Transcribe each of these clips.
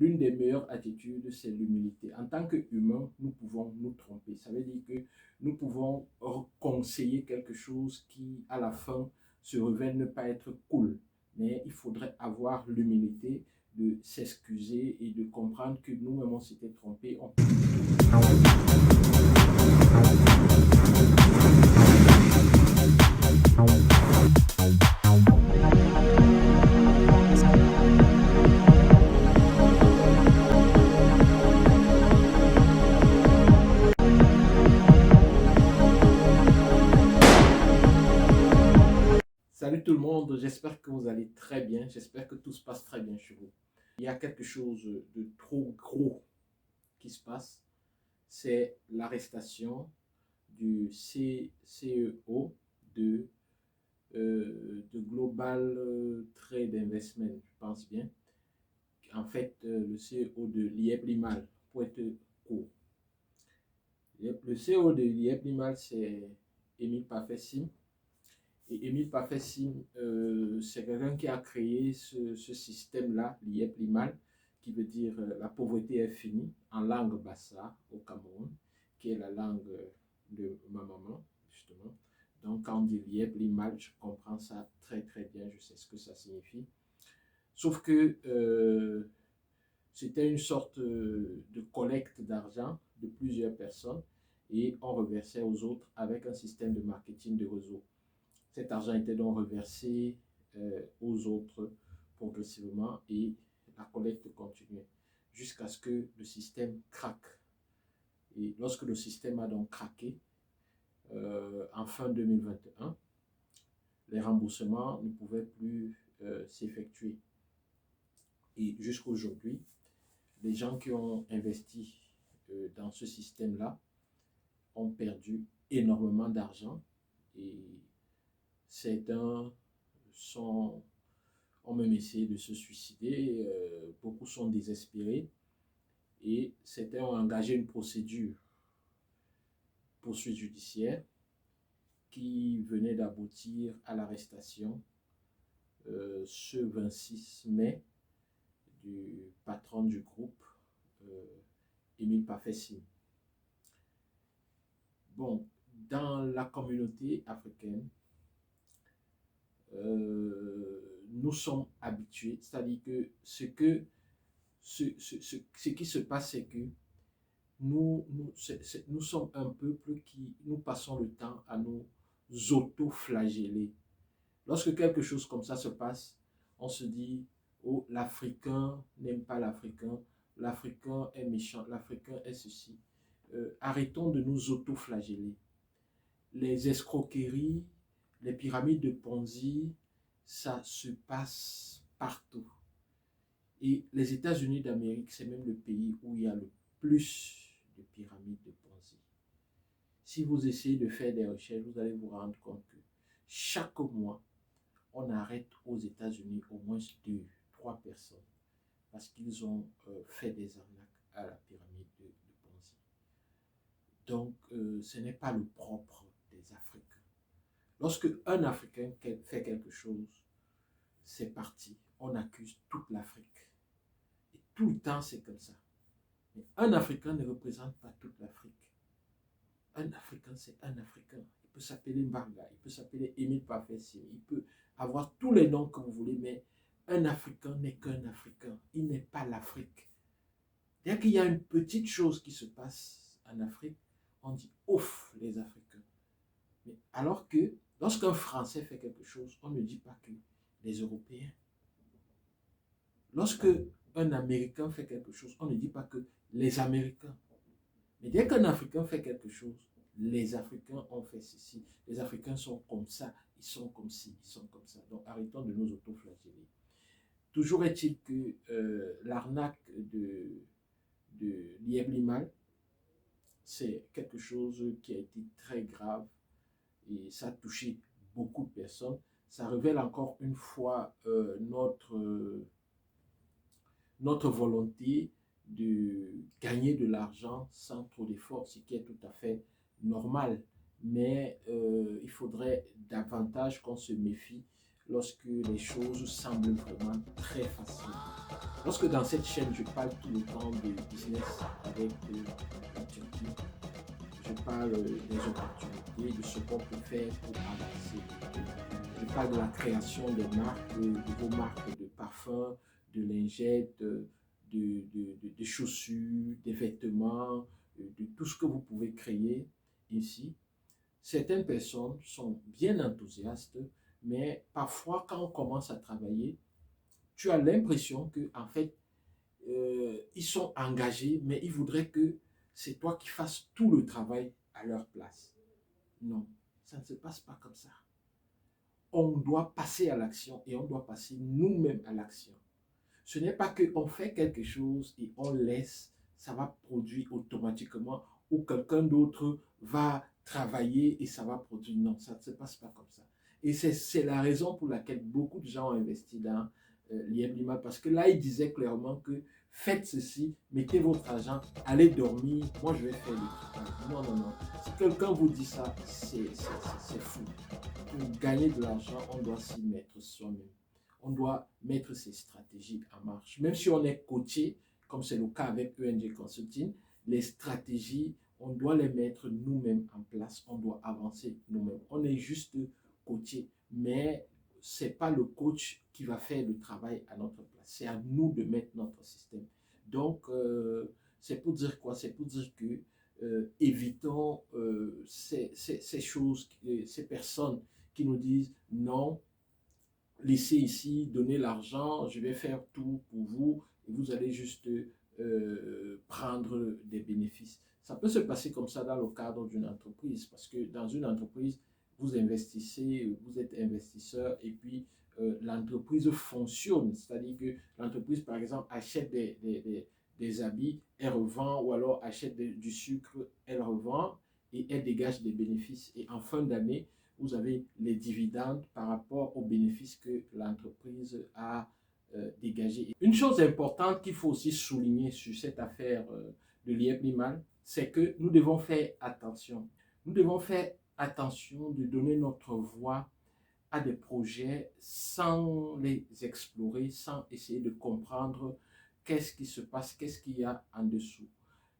l'une des meilleures attitudes, c'est l'humilité. En tant qu'humain, nous pouvons nous tromper. Ça veut dire que nous pouvons conseiller quelque chose qui, à la fin, se révèle ne pas être cool. Mais il faudrait avoir l'humilité de s'excuser et de comprendre que nous-mêmes, on s'était trompé. Salut tout le monde, j'espère que vous allez très bien, j'espère que tout se passe très bien chez vous. Il y a quelque chose de trop gros qui se passe, c'est l'arrestation du CEO de Global Trade Investment, je pense bien. En fait, le CEO de l'IEP Limal, pour être court. Le CEO de l'IEP Limal, c'est Émile Parfait-Sim. Et Émile Parfait-Sim, c'est quelqu'un qui a créé ce système-là, l'IEP Limal, qui veut dire la pauvreté est finie, en langue bassa au Cameroun, qui est la langue de ma maman, justement. Donc, quand on dit l'IEP Limal, je comprends ça très très bien, je sais ce que ça signifie. Sauf que c'était une sorte de collecte d'argent de plusieurs personnes et on reversait aux autres avec un système de marketing de réseau. Cet argent était donc reversé aux autres progressivement et la collecte continuait jusqu'à ce que le système craque. Et lorsque le système a donc craqué, en fin 2021, les remboursements ne pouvaient plus s'effectuer. Et jusqu'à aujourd'hui, les gens qui ont investi dans ce système-là ont perdu énormément d'argent et certains ont même essayé de se suicider, beaucoup sont désespérés et certains ont engagé une poursuite judiciaire qui venait d'aboutir à l'arrestation ce 26 mai du patron du groupe, Émile Parfait-Sim. Bon, dans la communauté africaine, nous sommes habitués, c'est-à-dire que ce qui se passe, c'est que nous sommes un peuple qui, nous passons le temps à nous auto-flageller. Lorsque quelque chose comme ça se passe, on se dit, oh, l'Africain n'aime pas l'Africain, l'Africain est méchant, l'Africain est ceci. Arrêtons de nous auto-flageller. Les escroqueries, les pyramides de Ponzi, ça se passe partout. Et les États-Unis d'Amérique, c'est même le pays où il y a le plus de pyramides de Ponzi. Si vous essayez de faire des recherches, vous allez vous rendre compte que chaque mois, on arrête aux États-Unis au moins 2, 3 personnes parce qu'ils ont fait des arnaques à la pyramide de Ponzi. Donc, ce n'est pas le propre des Africains. Lorsque un Africain fait quelque chose, c'est parti. On accuse toute l'Afrique. Et tout le temps, c'est comme ça. Mais un Africain ne représente pas toute l'Afrique. Un Africain, c'est un Africain. Il peut s'appeler Mbarga, il peut s'appeler Émile Parfait-Sim, il peut avoir tous les noms que vous voulez, mais un Africain n'est qu'un Africain. Il n'est pas l'Afrique. Dès qu'il y a une petite chose qui se passe en Afrique, on dit ouf, les Africains. Mais alors que lorsqu'un Français fait quelque chose, on ne dit pas que les Européens. Lorsque un Américain fait quelque chose, on ne dit pas que les Américains. Mais dès qu'un Africain fait quelque chose, les Africains ont fait ceci. Les Africains sont comme ça, ils sont comme ci, ils sont comme ça. Donc arrêtons de nous auto-flageller. Toujours est-il que l'arnaque de l'IEP Limal, c'est quelque chose qui a été très grave et ça a touché beaucoup de personnes. Ça révèle encore une fois notre volonté de gagner de l'argent sans trop d'efforts, ce qui est tout à fait normal. Mais il faudrait davantage qu'on se méfie lorsque les choses semblent vraiment très faciles. Lorsque dans cette chaîne, je parle tout le temps de business avec la Turquie, je parle des opportunités, de ce qu'on peut faire pour avancer. Je parle de la création des marques, de vos marques de parfums, de lingettes, de chaussures, des vêtements, de tout ce que vous pouvez créer ici. Certaines personnes sont bien enthousiastes, mais parfois quand on commence à travailler, tu as l'impression que en fait, ils sont engagés, mais ils voudraient que c'est toi qui fasses tout le travail à leur place. Non, ça ne se passe pas comme ça. On doit passer à l'action et on doit passer nous-mêmes à l'action. Ce n'est pas qu'on fait quelque chose et on laisse, ça va produire automatiquement ou quelqu'un d'autre va travailler et ça va produire. Non, ça ne se passe pas comme ça. Et c'est la raison pour laquelle beaucoup de gens ont investi dans l'IM Lima parce que là, il disait clairement que faites ceci, mettez votre argent, allez dormir, moi je vais faire le travail. Non, non, non. Si quelqu'un vous dit ça, c'est fou. Pour gagner de l'argent, on doit s'y mettre soi-même. On doit mettre ses stratégies en marche. Même si on est coaché, comme c'est le cas avec ENG Consulting, les stratégies, on doit les mettre nous-mêmes en place. On doit avancer nous-mêmes. On est juste coaché, mais ce n'est pas le coach qui va faire le travail à notre place. C'est à nous de mettre notre système. Donc, c'est pour dire quoi? C'est pour dire que évitons ces choses, ces personnes qui nous disent non, laissez ici, donnez l'argent, je vais faire tout pour vous et vous allez juste prendre des bénéfices. Ça peut se passer comme ça dans le cadre d'une entreprise parce que dans une entreprise, vous investissez, vous êtes investisseur et puis l'entreprise fonctionne. C'est-à-dire que l'entreprise, par exemple, achète des habits, elle revend ou alors achète du sucre, elle revend et elle dégage des bénéfices. Et en fin d'année, vous avez les dividendes par rapport aux bénéfices que l'entreprise a dégagés. Une chose importante qu'il faut aussi souligner sur cette affaire de l'IEP Limal, c'est que nous devons faire attention. Nous devons faire attention de donner notre voix à des projets sans les explorer, sans essayer de comprendre qu'est-ce qui se passe, qu'est-ce qu'il y a en dessous.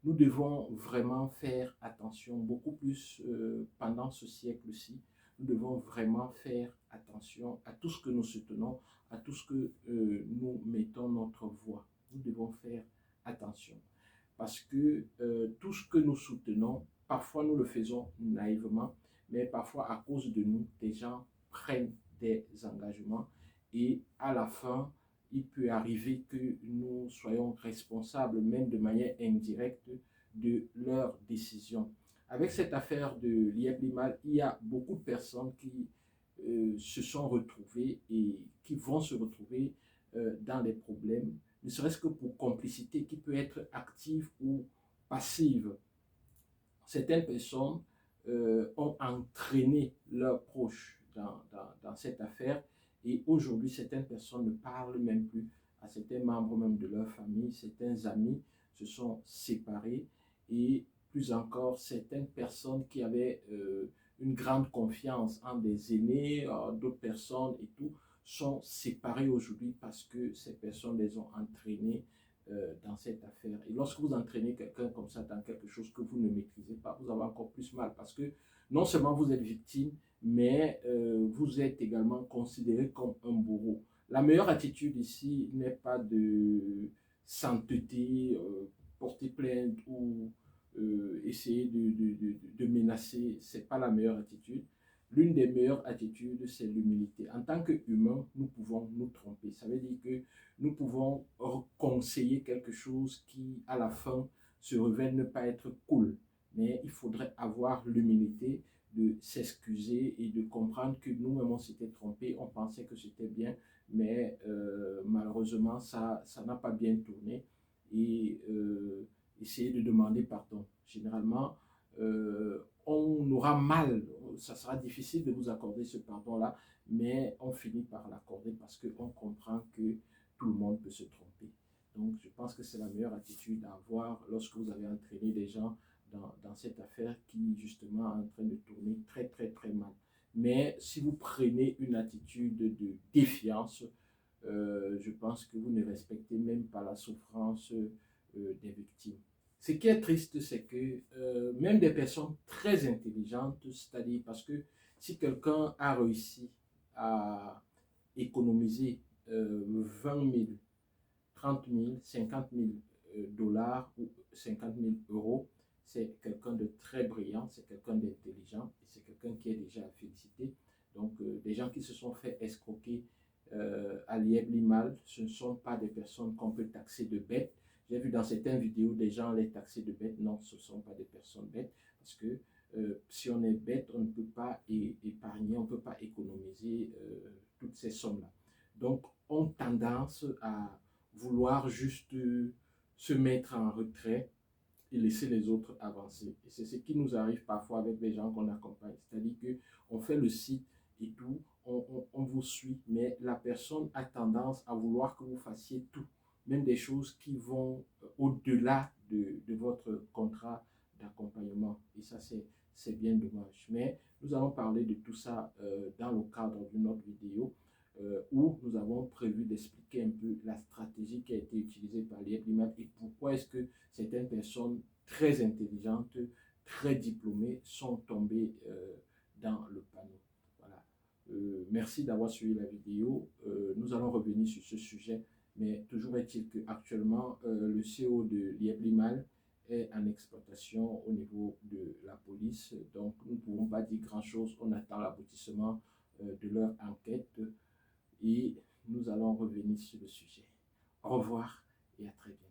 Nous devons vraiment faire attention, beaucoup plus pendant ce siècle-ci. Nous devons vraiment faire attention à tout ce que nous soutenons, à tout ce que nous mettons notre voix. Nous devons faire attention parce que tout ce que nous soutenons, parfois nous le faisons naïvement, mais parfois à cause de nous, des gens prennent des engagements et à la fin, il peut arriver que nous soyons responsables, même de manière indirecte, de leurs décisions. Avec cette affaire de l'IEP Limal, il y a beaucoup de personnes qui se sont retrouvées et qui vont se retrouver dans des problèmes, ne serait-ce que pour complicité qui peut être active ou passive. Certaines personnes ont entraîné leurs proches dans cette affaire et aujourd'hui, certaines personnes ne parlent même plus à certains membres même de leur famille, certains amis se sont séparés et plus encore, certaines personnes qui avaient une grande confiance en des aînés, d'autres personnes et tout, sont séparées aujourd'hui parce que ces personnes les ont entraînés dans cette affaire. Et lorsque vous entraînez quelqu'un comme ça dans quelque chose que vous ne maîtrisez pas, vous avez encore plus mal parce que non seulement vous êtes victime, mais vous êtes également considéré comme un bourreau. La meilleure attitude ici n'est pas de s'entêter, porter plainte ou essayer de menacer. Ce n'est pas la meilleure attitude. L'une des meilleures attitudes, c'est l'humilité. En tant qu'humain, nous pouvons nous tromper. Ça veut dire que nous pouvons conseiller quelque chose qui, à la fin, se révèle ne pas être cool. Mais il faudrait avoir l'humilité de s'excuser et de comprendre que nous-mêmes, on s'était trompé, on pensait que c'était bien, mais malheureusement, ça n'a pas bien tourné. Et essayer de demander pardon. Généralement, on aura mal, ça sera difficile de vous accorder ce pardon-là, mais on finit par l'accorder parce qu'on comprend que tout le monde peut se tromper. Donc, je pense que c'est la meilleure attitude à avoir lorsque vous avez entraîné des gens dans cette affaire qui, justement, est en train de tourner très, très, très mal. Mais si vous prenez une attitude de défiance, je pense que vous ne respectez même pas la souffrance des victimes. Ce qui est triste, c'est que même des personnes très intelligentes, c'est-à-dire parce que si quelqu'un a réussi à économiser 20 000, 30 000, 50 000 dollars ou 50 000 euros, c'est quelqu'un de très brillant, c'est quelqu'un d'intelligent et c'est quelqu'un qui est déjà à féliciter. Donc, des gens qui se sont fait escroquer à Liebli-Mal, ce ne sont pas des personnes qu'on peut taxer de bêtes. J'ai vu dans certaines vidéos des gens les taxer de bêtes. Non, ce ne sont pas des personnes bêtes parce que si on est bête, on ne peut pas épargner, on ne peut pas économiser toutes ces sommes-là. Donc, on a tendance à vouloir juste se mettre en retrait et laisser les autres avancer. Et c'est ce qui nous arrive parfois avec les gens qu'on accompagne. C'est-à-dire qu'on fait le site et tout, on vous suit, mais la personne a tendance à vouloir que vous fassiez tout, même des choses qui vont au-delà de votre contrat d'accompagnement. Et ça, c'est bien dommage. Mais nous allons parler de tout ça dans le cadre d'une autre vidéo où nous avons prévu d'expliquer un peu la stratégie qui a été utilisée par l'IEPLIMAT et pourquoi est-ce que certaines personnes très intelligentes, très diplômées sont tombées dans le panneau. Voilà. Merci d'avoir suivi la vidéo. Nous allons revenir sur ce sujet, mais toujours est-il qu'actuellement, le CEO de l'IEPLIMAL est en exploitation au niveau de la police. Donc, nous ne pouvons pas dire grand-chose. On attend l'aboutissement de leur enquête et nous allons revenir sur le sujet. Au revoir et à très bientôt.